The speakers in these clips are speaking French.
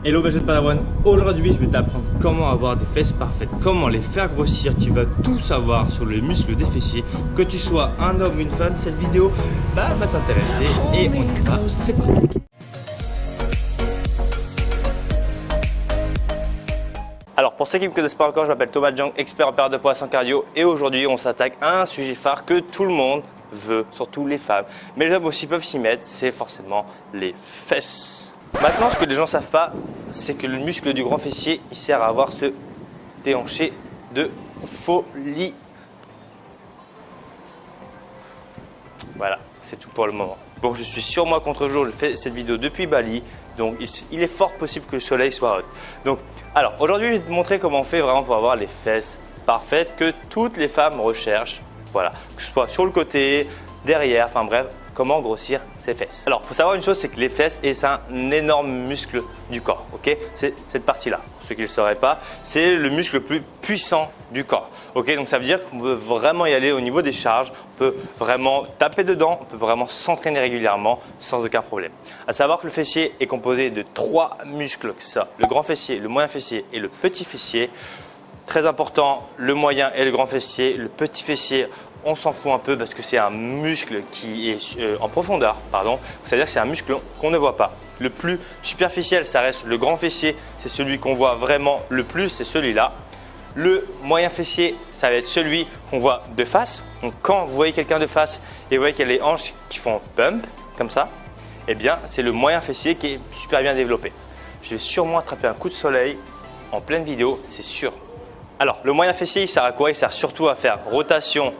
Hello Gadget Padawan, aujourd'hui je vais t'apprendre comment avoir des fesses parfaites, comment les faire grossir, tu vas tout savoir sur le muscle des fessiers, que tu sois un homme ou une femme, cette vidéo va t'intéresser et on y va, c'est parti. Alors pour ceux qui ne me connaissent pas encore, je m'appelle Thomas Jung, expert en perte de poids sans cardio et aujourd'hui on s'attaque à un sujet phare que tout le monde veut, surtout les femmes, mais les hommes aussi peuvent s'y mettre, c'est forcément les fesses. Maintenant, ce que les gens ne savent pas, c'est que le muscle du grand fessier, il sert à avoir ce déhanché de folie. Voilà, c'est tout pour le moment. Bon, je suis sur moi contre jour, je fais cette vidéo depuis Bali, donc il est fort possible que le soleil soit hot. Donc, alors, aujourd'hui, je vais te montrer comment on fait vraiment pour avoir les fesses parfaites que toutes les femmes recherchent. Voilà, que ce soit sur le côté, derrière, enfin bref. Comment grossir ses fesses. Alors, il faut savoir une chose, c'est que les fesses, c'est un énorme muscle du corps. Ok, c'est cette partie-là. Pour ceux qui ne le sauraient pas, c'est le muscle le plus puissant du corps. Ok, donc ça veut dire qu'on peut vraiment y aller au niveau des charges. On peut vraiment taper dedans. On peut vraiment s'entraîner régulièrement sans aucun problème. À savoir que le fessier est composé de 3 muscles, que ça, le grand fessier, le moyen fessier et le petit fessier. Très important, le moyen et le grand fessier. Le petit fessier, on s'en fout un peu parce que c'est un muscle qui est en profondeur, pardon. C'est-à-dire que c'est un muscle qu'on ne voit pas. Le plus superficiel, ça reste le grand fessier, c'est celui qu'on voit vraiment le plus, c'est celui-là. Le moyen fessier, ça va être celui qu'on voit de face. Donc quand vous voyez quelqu'un de face et vous voyez qu'il y a les hanches qui font bump, comme ça, eh bien c'est le moyen fessier qui est super bien développé. Je vais sûrement attraper un coup de soleil en pleine vidéo, c'est sûr. Alors le moyen fessier, il sert à quoi? Il sert surtout à faire rotation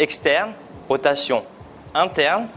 externe, rotation interne,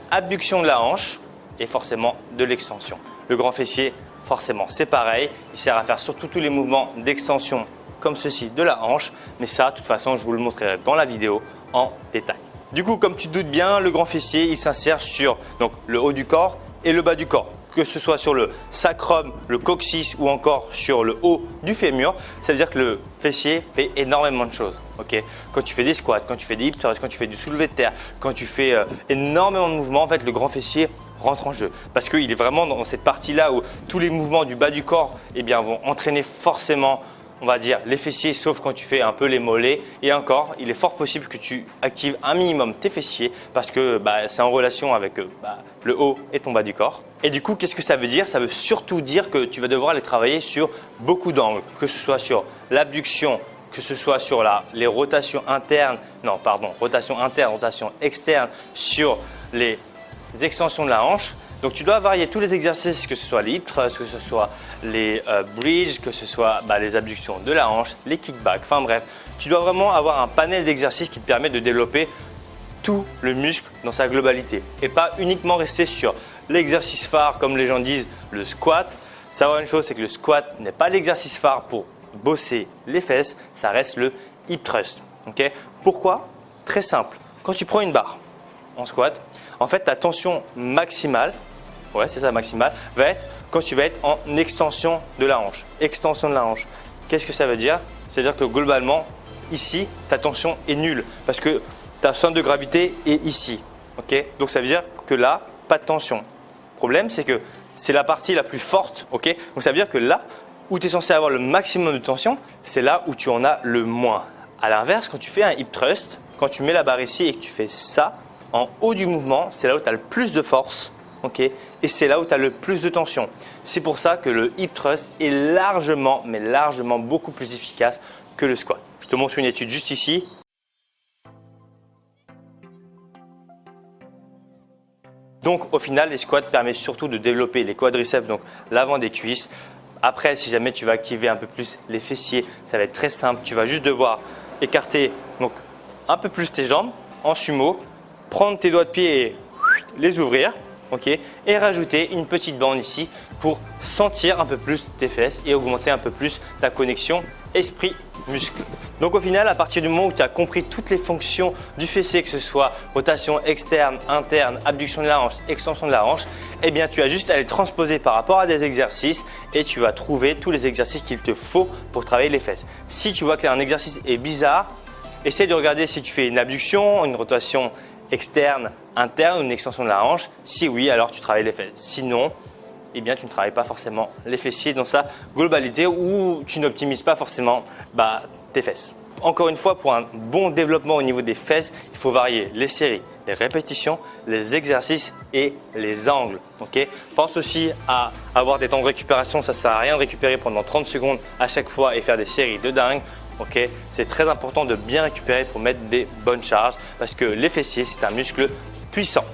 abduction de la hanche et forcément de l'extension. Le grand fessier, forcément, c'est pareil. Il sert à faire surtout tous les mouvements d'extension comme ceci de la hanche. Mais ça, de toute façon, je vous le montrerai dans la vidéo en détail. Du coup, comme tu te doutes bien, le grand fessier, il s'insère sur donc, le haut du corps et le bas du corps. Que ce soit sur le sacrum, le coccyx ou encore sur le haut du fémur, ça veut dire que le fessier fait énormément de choses. Okay, quand tu fais des squats, quand tu fais des hip thrusts, quand tu fais du soulevé de terre, quand tu fais énormément de mouvements, en fait, le grand fessier rentre en jeu. Parce qu'il est vraiment dans cette partie-là où tous les mouvements du bas du corps eh bien, vont entraîner forcément, on va dire, les fessiers, sauf quand tu fais un peu les mollets. Et encore, il est fort possible que tu actives un minimum tes fessiers parce que c'est en relation avec le haut et ton bas du corps. Et du coup, qu'est-ce que ça veut dire? Ça veut surtout dire que tu vas devoir les travailler sur beaucoup d'angles, que ce soit sur l'abduction, que ce soit sur les rotations internes, rotation interne, rotation externe, sur les extensions de la hanche. Donc tu dois varier tous les exercices, que ce soit les hip thrusts, que ce soit les bridges, que ce soit les abductions de la hanche, les kickbacks, enfin bref. Tu dois vraiment avoir un panel d'exercices qui te permet de développer tout le muscle dans sa globalité et pas uniquement rester sur l'exercice phare comme les gens disent, le squat. Savoir une chose, c'est que le squat n'est pas l'exercice phare pour bosser les fesses, ça reste le hip thrust. Okay? Pourquoi? Très simple. Quand tu prends une barre en squat, en fait, ta tension maximale, c'est ça maximale, va être quand tu vas être en extension de la hanche. Extension de la hanche. Qu'est-ce que ça veut dire? C'est-à-dire que globalement, ici, ta tension est nulle parce que ta centre de gravité est ici. Okay? Donc ça veut dire que là, pas de tension. Le problème, c'est que c'est la partie la plus forte. Okay? Donc ça veut dire que là où tu es censé avoir le maximum de tension, c'est là où tu en as le moins. À l'inverse, quand tu fais un hip thrust, quand tu mets la barre ici et que tu fais ça, en haut du mouvement, c'est là où tu as le plus de force, okay, et c'est là où tu as le plus de tension. C'est pour ça que le hip thrust est largement, mais largement beaucoup plus efficace que le squat. Je te montre une étude juste ici. Donc au final, les squats permettent surtout de développer les quadriceps, donc l'avant des cuisses. Après, si jamais tu vas activer un peu plus les fessiers, ça va être très simple. Tu vas juste devoir écarter donc, un peu plus tes jambes en sumo, prendre tes doigts de pied et les ouvrir, okay, et rajouter une petite bande ici pour sentir un peu plus tes fesses et augmenter un peu plus ta connexion esprit-muscle. Donc au final, à partir du moment où tu as compris toutes les fonctions du fessier, que ce soit rotation externe, interne, abduction de la hanche, extension de la hanche, eh bien tu as juste à les transposer par rapport à des exercices et tu vas trouver tous les exercices qu'il te faut pour travailler les fesses. Si tu vois qu'un exercice est bizarre, essaie de regarder si tu fais une abduction, une rotation externe, interne ou une extension de la hanche. Si oui, alors tu travailles les fesses. Sinon, eh bien, tu ne travailles pas forcément les fessiers dans sa globalité ou tu n'optimises pas forcément tes fesses. Encore une fois, pour un bon développement au niveau des fesses, il faut varier les séries, les répétitions, les exercices et les angles. Okay? Pense aussi à avoir des temps de récupération. Ça ne sert à rien de récupérer pendant 30 secondes à chaque fois et faire des séries de dingue. Okay? C'est très important de bien récupérer pour mettre des bonnes charges parce que les fessiers, c'est un muscle puissant.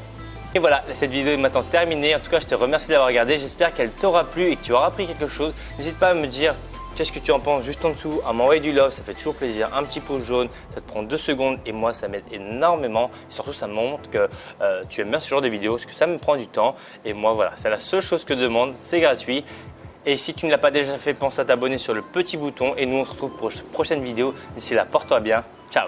Et voilà, cette vidéo est maintenant terminée. En tout cas, je te remercie d'avoir regardé. J'espère qu'elle t'aura plu et que tu auras appris quelque chose. N'hésite pas à me dire qu'est-ce que tu en penses juste en dessous, à m'envoyer du love, ça fait toujours plaisir. Un petit pouce jaune, ça te prend 2 secondes et moi, ça m'aide énormément. Et surtout, ça me montre que tu aimes bien ce genre de vidéos parce que ça me prend du temps. Et moi, voilà, c'est la seule chose que je demande, c'est gratuit. Et si tu ne l'as pas déjà fait, pense à t'abonner sur le petit bouton. Et nous, on se retrouve pour une prochaine vidéo. D'ici là, porte-toi bien. Ciao!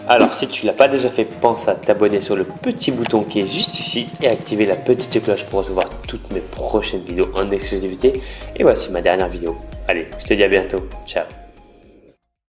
Alors, si tu ne l'as pas déjà fait, pense à t'abonner sur le petit bouton qui est juste ici et activer la petite cloche pour recevoir toutes mes prochaines vidéos en exclusivité. Et voici ma dernière vidéo. Allez, je te dis à bientôt. Ciao!